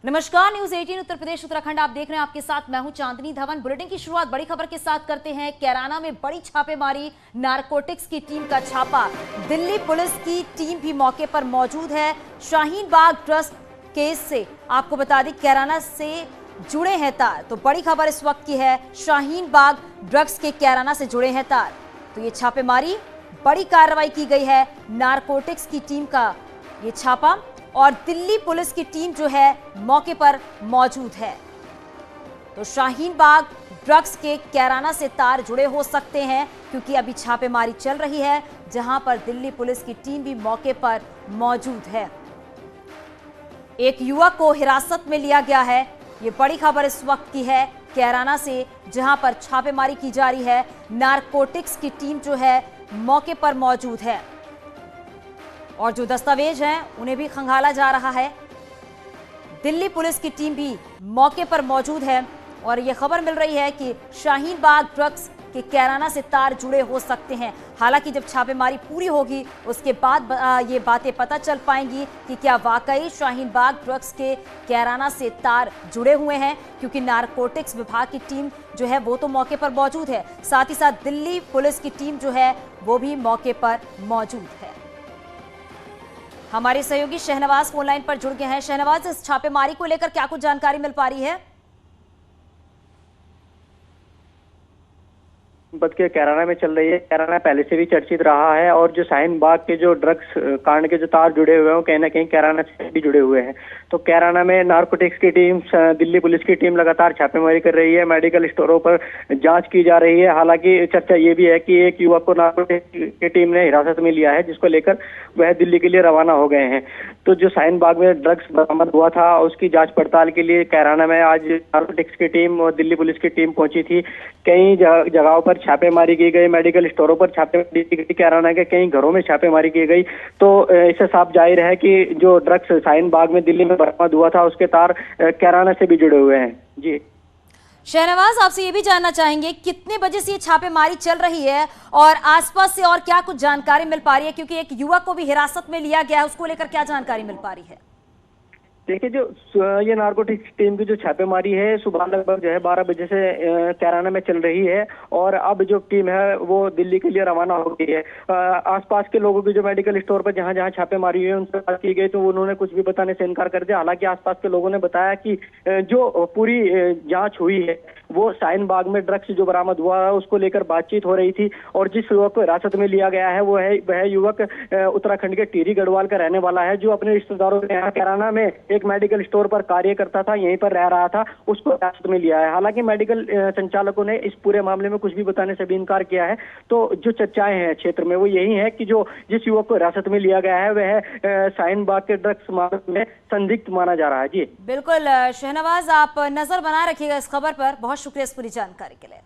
नमस्कार, न्यूज 18 उत्तर प्रदेश उत्तराखंड आप देख रहे हैं। आपके साथ मैं हूं चांदनी धवन। बुलेटिन की शुरुआत बड़ी खबर के साथ करते हैं। कैराना में बड़ी छापेमारी, नारकोटिक्स की टीम का छापा। दिल्ली पुलिस की टीम भी मौके पर मौजूद है। शाहीन बाग ट्रस्ट केस से आपको बता दें कैराना से जुड़े हैं तार। तो बड़ी खबर इस वक्त की है, शाहीन बाग ड्रग्स के कैराना से जुड़े हैं तार। तो ये छापेमारी, बड़ी कार्रवाई की गई है। नारकोटिक्स की टीम का ये छापा और दिल्ली पुलिस की टीम जो है मौके पर मौजूद है। तो शाहीन बाग ड्रग्स के कैराना से तार जुड़े हो सकते हैं, क्योंकि अभी छापेमारी चल रही है, जहां पर दिल्ली पुलिस की टीम भी मौके पर मौजूद है। एक युवक को हिरासत में लिया गया है। ये बड़ी खबर इस वक्त की है कैराना से, जहां पर छापेमारी की जा रही है। नारकोटिक्स की टीम जो है मौके पर मौजूद है और जो दस्तावेज हैं उन्हें भी खंगाला जा रहा है। दिल्ली पुलिस की टीम भी मौके पर मौजूद है और यह खबर मिल रही है कि शाहीन बाग ड्रग्स के कैराना से तार जुड़े हो सकते हैं। हालांकि जब छापेमारी पूरी होगी उसके बाद ये बातें पता चल पाएंगी कि क्या वाकई शाहीन बाग ड्रग्स के कैराना से तार जुड़े हुए हैं, क्योंकि नारकोटिक्स विभाग की टीम जो है वो तो मौके पर मौजूद है, साथ ही साथ दिल्ली पुलिस की टीम जो है वो भी मौके पर मौजूद है। हमारे सहयोगी शहनवाज फोन लाइन पर जुड़ गए हैं। शहनवाज, इस छापेमारी को लेकर क्या कुछ जानकारी मिल पा रही है? जनपद के कैराना में चल रही है। कैराना पहले से भी चर्चित रहा है और जो शाहीन बाग के जो ड्रग्स कांड के जो तार जुड़े हुए हैं कहीं ना कहीं कैराना से भी जुड़े हुए हैं। तो कैराना में नारकोटिक्स की टीम, दिल्ली पुलिस की टीम लगातार छापेमारी कर रही है। मेडिकल स्टोरों पर जांच की जा रही है। हालांकि चर्चा ये भी है कि एक युवक को नारकोटिक्स की टीम ने हिरासत में लिया है, जिसको लेकर वह दिल्ली के लिए रवाना हो गए हैं। तो जो शाहीन बाग में ड्रग्स बरामद हुआ था उसकी जांच पड़ताल के लिए कैराना में आज नारकोटिक्स की टीम और दिल्ली पुलिस की टीम पहुंची थी। कई जगहों पर छापेमारी की गई, मेडिकल स्टोरों पर छापेमारी की गई, कैराना के कई घरों में छापेमारी की गई। तो इससे साफ जाहिर है कि जो ड्रग्स शाहीन बाग में दिल्ली में बरामद हुआ था उसके तार कैराना से भी जुड़े हुए हैं। जी शहनवाज, आपसे ये भी जानना चाहेंगे कितने बजे से ये छापेमारी चल रही है और आसपास से और क्या कुछ जानकारी मिल पा रही है, क्योंकि एक युवक को भी हिरासत में लिया गया है, उसको लेकर क्या जानकारी मिल पा रही है? देखिए, जो ये नारकोटिक्स टीम की जो छापेमारी है सुबह लगभग जो है 12 बजे से कैराना में चल रही है और अब जो टीम है वो दिल्ली के लिए रवाना हो गई है। आसपास के लोगों की जो मेडिकल स्टोर पर जहां जहां छापेमारी हुई है उनसे बात की गई तो उन्होंने कुछ भी बताने से इनकार कर दिया। हालांकि आसपास के लोगों ने बताया कि जो पूरी जांच हुई है वो शाहीन बाग में ड्रग्स जो बरामद हुआ है उसको लेकर बातचीत हो रही थी और जिस युवक को हिरासत में लिया गया है वह युवक उत्तराखंड के टिहरी गढ़वाल का रहने वाला है, जो अपने रिश्तेदारों के यहाँ कैराना में एक मेडिकल स्टोर पर कार्य करता था, यहीं पर रह रहा था, उसको हिरासत में लिया है। हालांकि मेडिकल संचालकों ने इस पूरे मामले में कुछ भी बताने से भी इनकार किया है। तो जो चर्चाएं हैं क्षेत्र में वो यही है कि जो जिस युवक को हिरासत में लिया गया है वह शाहीन बाग के ड्रग्स मामले में संदिग्ध माना जा रहा है। जी बिल्कुल शहनवाज, आप नजर बनाए रखिएगा इस खबर पर। बहुत शुक्रिया इस पूरी जानकारी के लिए।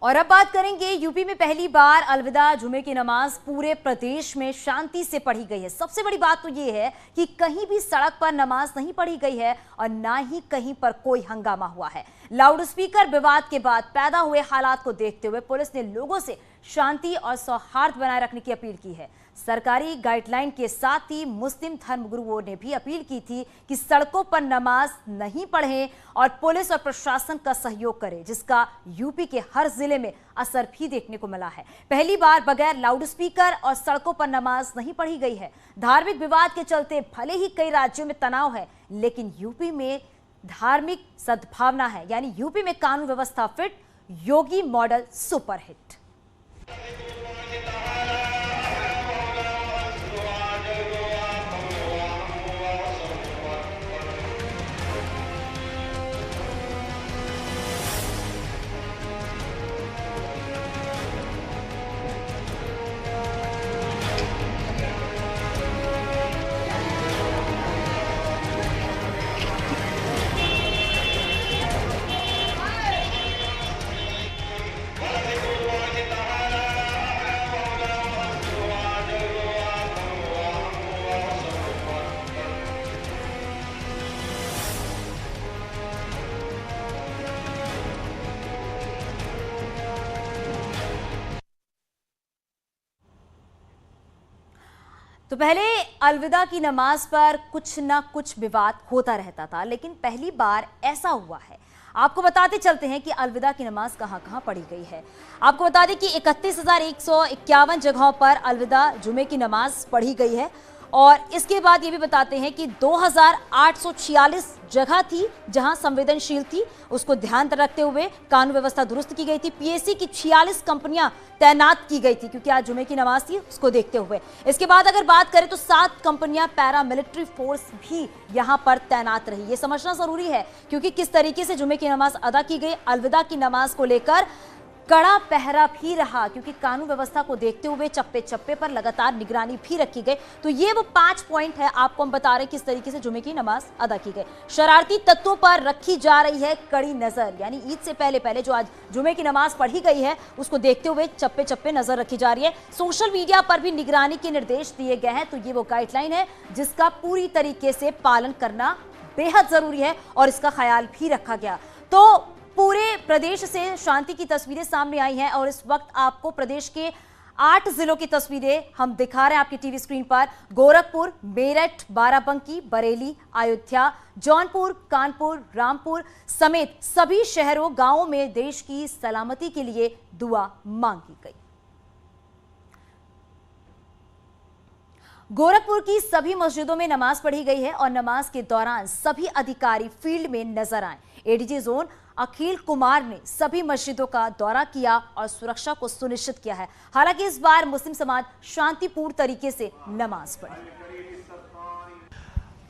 और अब बात करेंगे, यूपी में पहली बार अलविदा जुमे की नमाज पूरे प्रदेश में शांति से पढ़ी गई है। सबसे बड़ी बात तो ये है कि कहीं भी सड़क पर नमाज नहीं पढ़ी गई है और ना ही कहीं पर कोई हंगामा हुआ है। लाउडस्पीकर विवाद के बाद पैदा हुए हालात को देखते हुए पुलिस ने लोगों से शांति और सौहार्द बनाए रखने की अपील की है। सरकारी गाइडलाइन के साथ ही मुस्लिम धर्मगुरुओं ने भी अपील की थी कि सड़कों पर नमाज नहीं पढ़ें और पुलिस और प्रशासन का सहयोग करें, जिसका यूपी के हर जिले में असर भी देखने को मिला है। पहली बार बगैर लाउडस्पीकर और सड़कों पर नमाज नहीं पढ़ी गई है। धार्मिक विवाद के चलते भले ही कई राज्यों में तनाव है, लेकिन यूपी में धार्मिक सद्भावना है, यानी यूपी में कानून व्यवस्था फिट, योगी मॉडल सुपरहिट। तो पहले अलविदा की नमाज पर कुछ ना कुछ विवाद होता रहता था, लेकिन पहली बार ऐसा हुआ है। आपको बताते चलते हैं कि अलविदा की नमाज कहां कहां पढ़ी गई है। आपको बता दें कि 31,151 जगहों पर अलविदा जुमे की नमाज पढ़ी गई है और इसके बाद ये भी बताते हैं कि 2,846 जगह थी जहां संवेदनशील थी, उसको ध्यान रखते हुए कानून व्यवस्था दुरुस्त की गई थी। पीएसी की 46 कंपनियां तैनात की गई थी क्योंकि आज जुमे की नमाज थी, उसको देखते हुए। इसके बाद अगर बात करें तो 7 कंपनियां पैरामिलिट्री फोर्स भी यहां पर तैनात रही। ये समझना जरूरी है क्योंकि किस तरीके से जुमे की नमाज अदा की गई। अलविदा की नमाज को लेकर कड़ा पहरा भी रहा क्योंकि कानून व्यवस्था को देखते हुए चप्पे चप्पे पर लगातार निगरानी भी रखी गई। तो ये वो 5 पॉइंट है, आपको हम बता रहे हैं किस तरीके से जुमे की नमाज अदा की गई। शरारती तत्वों पर रखी जा रही है कड़ी नजर, यानी ईद से पहले जो आज जुमे की नमाज पढ़ी गई है उसको देखते हुए चप्पे चप्पे नजर रखी जा रही है। सोशल मीडिया पर भी निगरानी के निर्देश दिए गए हैं, तो ये वो गाइडलाइन है जिसका पूरी तरीके से पालन करना बेहद जरूरी है और इसका ख्याल भी रखा गया। तो पूरे प्रदेश से शांति की तस्वीरें सामने आई हैं और इस वक्त आपको प्रदेश के 8 जिलों की तस्वीरें हम दिखा रहे हैं आपकी टीवी स्क्रीन पर। गोरखपुर, मेरठ, बाराबंकी, बरेली, अयोध्या, जौनपुर, कानपुर, रामपुर समेत सभी शहरों गांवों में देश की सलामती के लिए दुआ मांगी गई। गोरखपुर की सभी मस्जिदों में नमाज पढ़ी गई है और नमाज के दौरान सभी अधिकारी फील्ड में नजर आए। एडीजी जोन अखिल कुमार ने सभी मस्जिदों का दौरा किया और सुरक्षा को सुनिश्चित किया है। हालांकि इस बार मुस्लिम समाज शांतिपूर्ण तरीके से नमाज पढ़ी।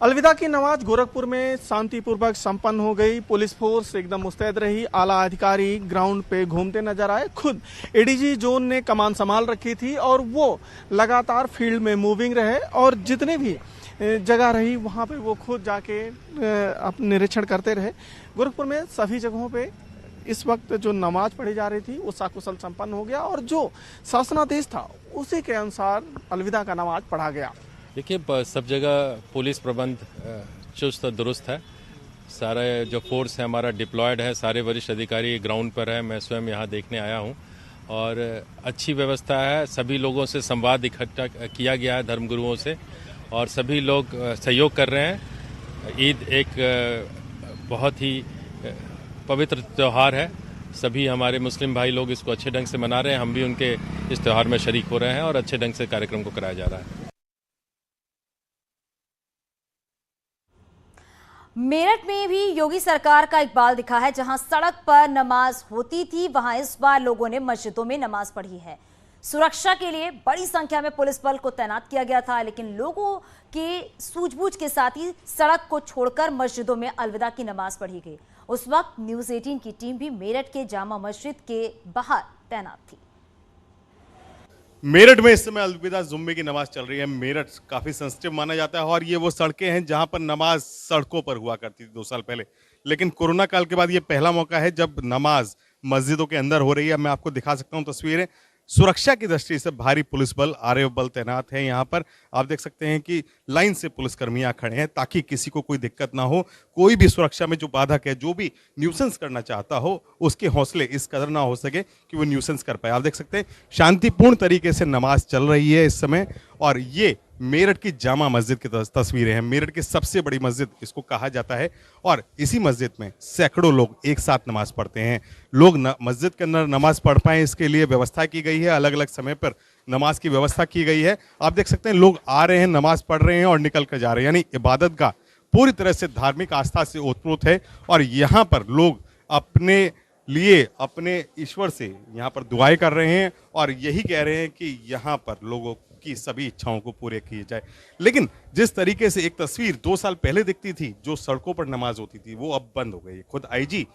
अलविदा की नमाज गोरखपुर में शांतिपूर्वक संपन्न हो गई। पुलिस फोर्स एकदम मुस्तैद रही। आला अधिकारी ग्राउंड पे घूमते नजर आए। खुद एडीजी जोन ने कमान संभाल रखी थी और वो लगातार फील्ड में मूविंग रहे और जितने भी जगह रही वहाँ पे वो खुद जाके अपने निरीक्षण करते रहे। गोरखपुर में सभी जगहों पे इस वक्त जो नमाज पढ़ी जा रही थी वो सकुशल संपन्न हो गया और जो शासनादेश था उसी के अनुसार अलविदा का नमाज पढ़ा गया। देखिए, सब जगह पुलिस प्रबंध चुस्त दुरुस्त है। सारा जो फोर्स है हमारा डिप्लॉयड है, सारे वरिष्ठ अधिकारी ग्राउंड पर है। मैं स्वयं यहाँ देखने आया हूँ और अच्छी व्यवस्था है। सभी लोगों से संवाद इकट्ठा किया गया है, धर्मगुरुओं से, और सभी लोग सहयोग कर रहे हैं। ईद एक बहुत ही पवित्र त्यौहार है। सभी हमारे मुस्लिम भाई लोग इसको अच्छे ढंग से मना रहे हैं। हम भी उनके इस त्यौहार में शरीक हो रहे हैं और अच्छे ढंग से कार्यक्रम को कराया जा रहा है। मेरठ में भी योगी सरकार का इकबाल दिखा है। जहां सड़क पर नमाज होती थी वहां इस बार लोगों ने मस्जिदों में नमाज पढ़ी है। सुरक्षा के लिए बड़ी संख्या में पुलिस बल को तैनात किया गया था, लेकिन लोगों के सूझबूझ के साथ ही सड़क को छोड़कर मस्जिदों में अलविदा की नमाज पढ़ी गई। उस वक्त न्यूज़ 18 की टीम भी मेरठ के जामा मस्जिद के बाहर तैनात थी। मेरठ में इस समय अलविदा जुम्मे की नमाज चल रही है। मेरठ काफी सेंसिटिव माना जाता है और ये वो सड़कें हैं जहां पर नमाज सड़कों पर हुआ करती थी 2 साल पहले, लेकिन कोरोना काल के बाद ये पहला मौका है जब नमाज मस्जिदों के अंदर हो रही है। मैं आपको दिखा सकता हूं तस्वीरें। सुरक्षा की दृष्टि से भारी पुलिस बल, आरएएफ बल तैनात है यहाँ पर। आप देख सकते हैं कि लाइन से पुलिसकर्मी खड़े हैं ताकि किसी को कोई दिक्कत ना हो। कोई भी सुरक्षा में जो बाधक है, जो भी न्यूसेंस करना चाहता हो, उसके हौसले इस कदर ना हो सके कि वो न्यूसेंस कर पाए। आप देख सकते हैं शांतिपूर्ण तरीके से नमाज चल रही है इस समय और ये मेरठ की जामा मस्जिद की तस्वीरें हैं। मेरठ की सबसे बड़ी मस्जिद इसको कहा जाता है और इसी मस्जिद में सैकड़ों लोग एक साथ नमाज पढ़ते हैं। लोग मस्जिद के अंदर नमाज पढ़ पाएं इसके लिए व्यवस्था की गई है। अलग अलग समय पर नमाज की व्यवस्था की गई है। आप देख सकते हैं लोग आ रहे हैं, नमाज पढ़ रहे हैं और निकल कर जा रहे हैं। यानी इबादत गाह पूरी तरह से धार्मिक आस्था से ओतप्रोत है और यहाँ पर लोग अपने लिए, अपने ईश्वर से यहाँ पर दुआएं कर रहे हैं और यही कह रहे हैं कि यहाँ पर लोगों की सभी इच्छाओं को पूरे किए जाए। लेकिन जिस तरीके से एक तस्वीर 2 साल पहले दिखती थी, जो सड़कों पर नमाज होती थी, वो अब बंद हो गई। खुद आईजी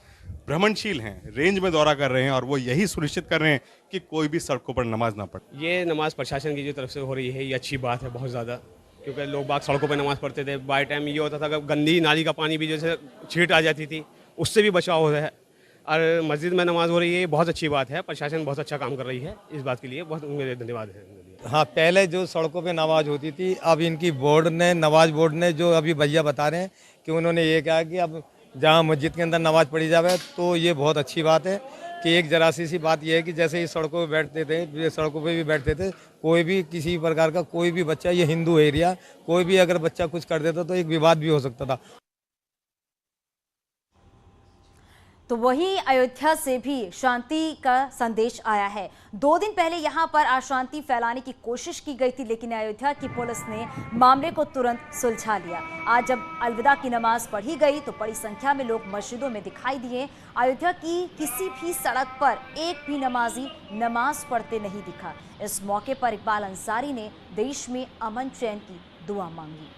भ्रमणशील हैं, रेंज में दौरा कर रहे हैं और वो यही सुनिश्चित कर रहे हैं कि कोई भी सड़कों पर नमाज ना पढ़े। ये नमाज प्रशासन की जो तरफ से हो रही है, ये अच्छी बात है बहुत ज़्यादा, क्योंकि लोग बाग सड़कों पर नमाज पढ़ते थे। बाय टाइम ये होता था कि गंदी नाली का पानी भी जैसे छींट आ जाती थी, उससे भी बचाव हो रहा है। और मस्जिद में नमाज हो रही है, बहुत अच्छी बात है। प्रशासन बहुत अच्छा काम कर रही है, इस बात के लिए बहुत मेरे धन्यवाद है। हाँ, पहले जो सड़कों पे नमाज होती थी, अब इनकी बोर्ड ने, नमाज बोर्ड ने, जो अभी भैया बता रहे हैं कि उन्होंने ये कहा कि अब जहाँ मस्जिद के अंदर नमाज पढ़ी जाए, तो ये बहुत अच्छी बात है। कि एक जरा सी बात यह है कि जैसे इस सड़कों पे बैठते थे, सड़कों पे भी बैठते थे, कोई भी किसी प्रकार का कोई भी बच्चा, ये हिंदू एरिया, कोई भी अगर बच्चा कुछ कर देता तो एक विवाद भी हो सकता था। तो वहीं अयोध्या से भी शांति का संदेश आया है। 2 दिन पहले यहां पर अशांति फैलाने की कोशिश की गई थी, लेकिन अयोध्या की पुलिस ने मामले को तुरंत सुलझा लिया। आज जब अलविदा की नमाज पढ़ी गई तो बड़ी संख्या में लोग मस्जिदों में दिखाई दिए। अयोध्या की किसी भी सड़क पर एक भी नमाजी नमाज पढ़ते नहीं दिखा। इस मौके पर इकबाल अंसारी ने देश में अमन चैन की दुआ मांगी।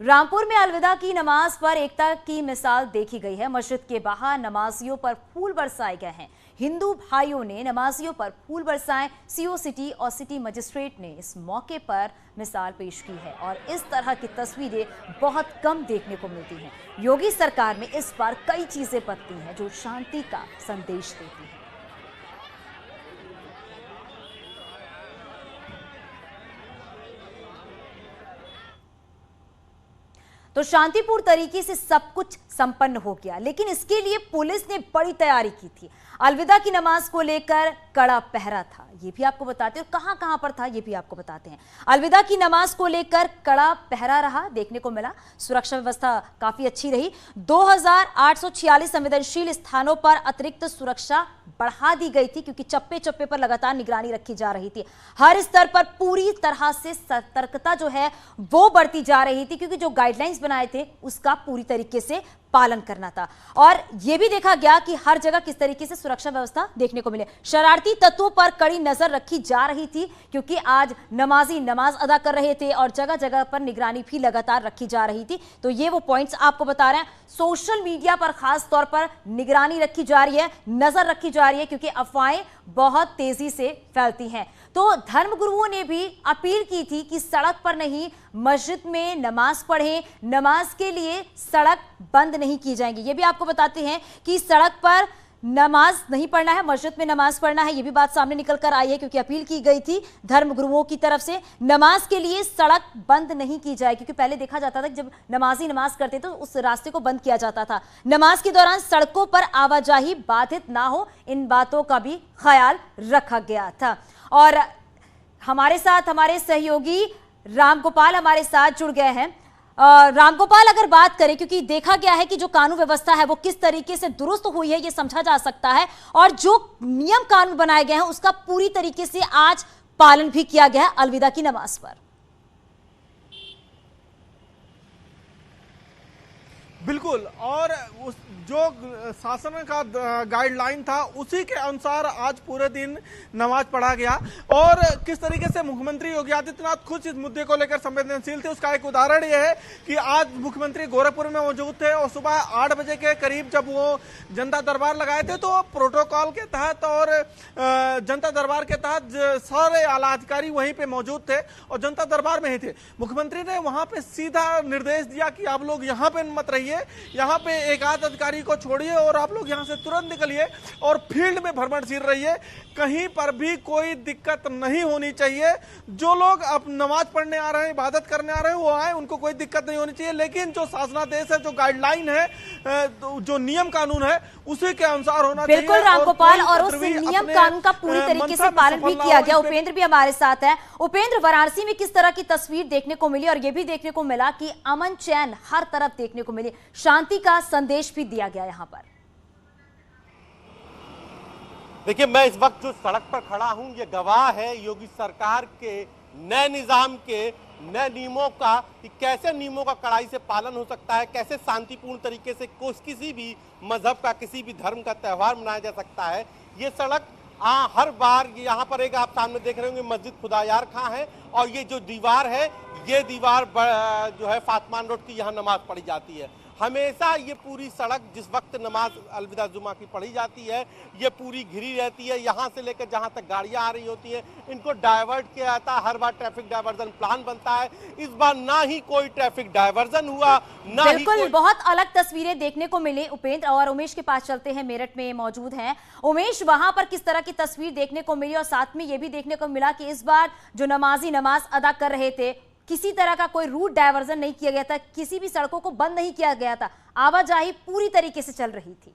रामपुर में अलविदा की नमाज पर एकता की मिसाल देखी गई है। मस्जिद के बाहर नमाजियों पर फूल बरसाए गए हैं। हिंदू भाइयों ने नमाजियों पर फूल बरसाए। सीओ सिटी और सिटी मजिस्ट्रेट ने इस मौके पर मिसाल पेश की है और इस तरह की तस्वीरें बहुत कम देखने को मिलती हैं। योगी सरकार में इस बार कई चीजें बदली हैं जो शांति का संदेश देती हैं। तो शांतिपूर्ण तरीके से सब कुछ संपन्न हो गया, लेकिन इसके लिए पुलिस ने बड़ी तैयारी की थी। अलविदा की नमाज को लेकर कड़ा पहरा था, ये भी आपको बताते हैं। कहां कहां पर था ये भी आपको बताते हैं। अलविदा की नमाज को लेकर कड़ा पहरा रहा, देखने को मिला। सुरक्षा व्यवस्था काफी अच्छी रही। 2846 संवेदनशील स्थानों पर अतिरिक्त सुरक्षा बढ़ा दी गई थी, क्योंकि चप्पे चप्पे पर लगातार निगरानी रखी जा रही थी। हर स्तर पर पूरी तरह से सतर्कता जो है वो बढ़ती जा रही थी, क्योंकि जो गाइडलाइंस बनाए थे उसका पूरी तरीके से पालन करना था। और यह भी देखा गया कि हर जगह किस तरीके से सुरक्षा व्यवस्था देखने को मिले। शरारती तत्वों पर कड़ी नजर रखी जा रही थी, क्योंकि आज नमाजी नमाज अदा कर रहे थे और जगह जगह पर निगरानी भी लगातार रखी जा रही थी। तो ये वो पॉइंट्स आपको बता रहे हैं। सोशल मीडिया पर खास तौर पर निगरानी रखी जा रही है, नजर रखी जा रही है, क्योंकि अफवाहें बहुत तेजी से फैलती हैं। तो धर्मगुरुओं ने भी अपील की थी कि सड़क पर नहीं, मस्जिद में नमाज पढ़ें। नमाज के लिए सड़क बंद नहीं की जाएगी। ये भी आपको बताते हैं कि सड़क पर नमाज नहीं पढ़ना है, मस्जिद में नमाज पढ़ना है। ये भी बात सामने निकल कर आई है, क्योंकि अपील की गई थी धर्मगुरुओं की तरफ से। नमाज के लिए सड़क बंद नहीं की जाए, क्योंकि पहले देखा जाता था कि जब नमाजी नमाज करते तो उस रास्ते को बंद किया जाता था। नमाज के दौरान सड़कों पर आवाजाही बाधित ना हो, इन बातों का भी ख्याल रखा गया था। और हमारे साथ हमारे सहयोगी रामगोपाल हमारे साथ जुड़ गए हैं। रामगोपाल, अगर बात करें, क्योंकि देखा गया है कि जो कानून व्यवस्था है वो किस तरीके से दुरुस्त हुई है ये समझा जा सकता है, और जो नियम कानून बनाए गए हैं उसका पूरी तरीके से आज पालन भी किया गया है अलविदा की नमाज पर। बिल्कुल, और उस जो शासन का गाइडलाइन था उसी के अनुसार आज पूरे दिन नमाज पढ़ा गया। और किस तरीके से मुख्यमंत्री योगी आदित्यनाथ खुद इस मुद्दे को लेकर संवेदनशील थे, उसका एक उदाहरण यह है कि आज मुख्यमंत्री गोरखपुर में मौजूद थे और सुबह 8 बजे के करीब जब वो जनता दरबार लगाए थे तो प्रोटोकॉल के तहत और जनता दरबार के तहत सारे आला अधिकारी वहीं पे मौजूद थे और जनता दरबार में ही थे। मुख्यमंत्री ने वहां पे सीधा निर्देश दिया कि आप लोग यहाँ पे मत रहिए, यहाँ पे एक आध अधिकारी को छोड़िए और आप लोग यहाँ से तुरंत निकलिए और फील्ड में भ्रमणशील रहिए। कहीं पर भी कोई दिक्कत नहीं होनी चाहिए। जो लोग अब नमाज पढ़ने आ रहे हैं, इबादत करने आ रहे हैं, वो आए, उनको कोई दिक्कत नहीं होनी चाहिए। लेकिन जो शासनादेश है, जो गाइडलाइन है, जो नियम कानून है, उसी के अनुसार होना चाहिए। बिल्कुल रामगोपाल, और उस नियम कानून का पूरी तरीके से पालन भी किया गया। उपेंद्र भी हमारे साथ है। उपेंद्र, वाराणसी में किस तरह की तस्वीर देखने को मिली, और यह भी देखने को मिला कि अमन चैन हर तरफ देखने को मिली, शांति का संदेश भी दिया गया यहाँ पर। देखिए, मैं इस वक्त जो सड़क पर खड़ा हूं ये गवाह है योगी सरकार के नए निजाम के नए नियमों का, कि कैसे नियमों का कड़ाई से पालन हो सकता है, कैसे शांतिपूर्ण तरीके से किसी भी मजहब का, किसी भी धर्म का त्यौहार मनाया जा सकता है। ये सड़क हर बार यहाँ पर एक आप सामने देख रहे होंगे मस्जिद खुदायार खां है, और ये जो दीवार है ये दीवार जो है फातमान रोड की, यहाँ नमाज पढ़ी जाती है। हमेशा ये पूरी सड़क जिस वक्त नमाज अलविदा जुमा की पढ़ी जाती है ये पूरी घिरी रहती है। यहाँ से लेकर जहाँ तक गाड़ियाँ आ रही होती हैं इनको डाइवर्ट किया जाता है। हर बार ट्रैफिक डाइवर्जन प्लान बनता है। इस बार ना ही कोई ट्रैफिक डाइवर्जन हुआ, ना ही बिल्कुल बहुत अलग तस्वीरें देखने को मिली। उपेंद्र और उमेश के पास चलते हैं, मेरठ में मौजूद हैं। उमेश, वहां पर किस तरह की तस्वीर देखने को मिली, और साथ में ये भी देखने को मिला कि इस बार जो नमाजी नमाज अदा कर रहे थे किसी तरह का कोई रूट डायवर्जन नहीं किया गया था, किसी भी सड़कों को बंद नहीं किया गया था, आवाजाही पूरी तरीके से चल रही थी।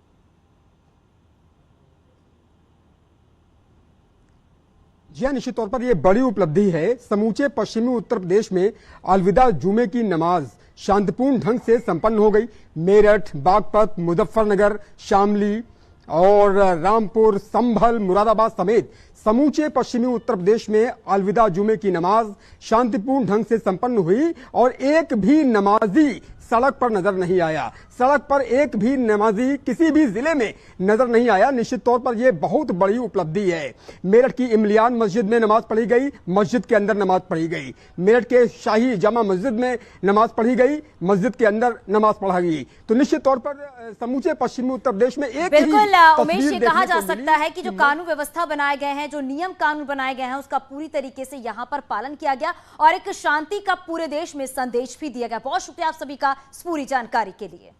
जी हाँ, निश्चित तौर पर यह बड़ी उपलब्धि है। समूचे पश्चिमी उत्तर प्रदेश में अलविदा जुमे की नमाज शांतिपूर्ण ढंग से संपन्न हो गई। मेरठ, बागपत, मुजफ्फरनगर, शामली और रामपुर, संभल, मुरादाबाद समेत समूचे पश्चिमी उत्तर प्रदेश में अलविदा जुमे की नमाज शांतिपूर्ण ढंग से संपन्न हुई और एक भी नमाजी सड़क पर नजर नहीं आया। सड़क पर एक भी नमाजी किसी भी जिले में नजर नहीं आया। निश्चित तौर पर यह बहुत बड़ी उपलब्धि है। मेरठ की इमलियान मस्जिद में नमाज पढ़ी गई, मस्जिद के अंदर नमाज पढ़ी गई। मेरठ के शाही जामा मस्जिद में नमाज पढ़ी गई, मस्जिद के अंदर नमाज पढ़ा गई। तो निश्चित तौर पर समूचे पश्चिमी उत्तर प्रदेश में एक बिल्कुल उमेश, ये कहा जा सकता है कि जो कानून व्यवस्था बनाए गए हैं, जो नियम कानून बनाए गए हैं, उसका पूरी तरीके से यहां पर पालन किया गया और एक शांति का पूरे देश में संदेश भी दिया गया। बहुत शुक्रिया आप सभी का इस पूरी जानकारी के लिए।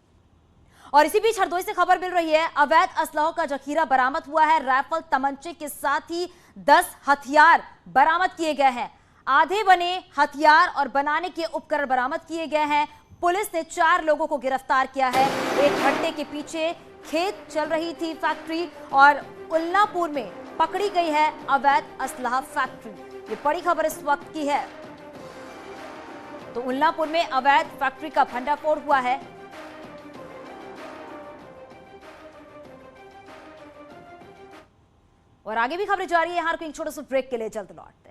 और इसी बीच हरदोई से खबर मिल रही है, अवैध असलहों का जखीरा बरामद हुआ है। राइफल, तमंचे के साथ ही 10 हथियार बरामद किए गए हैं। आधे बने हथियार और बनाने के उपकरण बरामद किए गए हैं। पुलिस ने 4 लोगों को गिरफ्तार किया है। एक भट्टे के पीछे खेत चल रही थी फैक्ट्री और उल्लापुर में पकड़ी गई है अवैध असलहा फैक्ट्री। ये बड़ी खबर इस वक्त की है। तो उल्लापुर में अवैध फैक्ट्री का भंडाफोड़ हुआ है। और आगे भी खबरें जारी है। हर कोई एक छोटे से ब्रेक के लिए जल्द लौट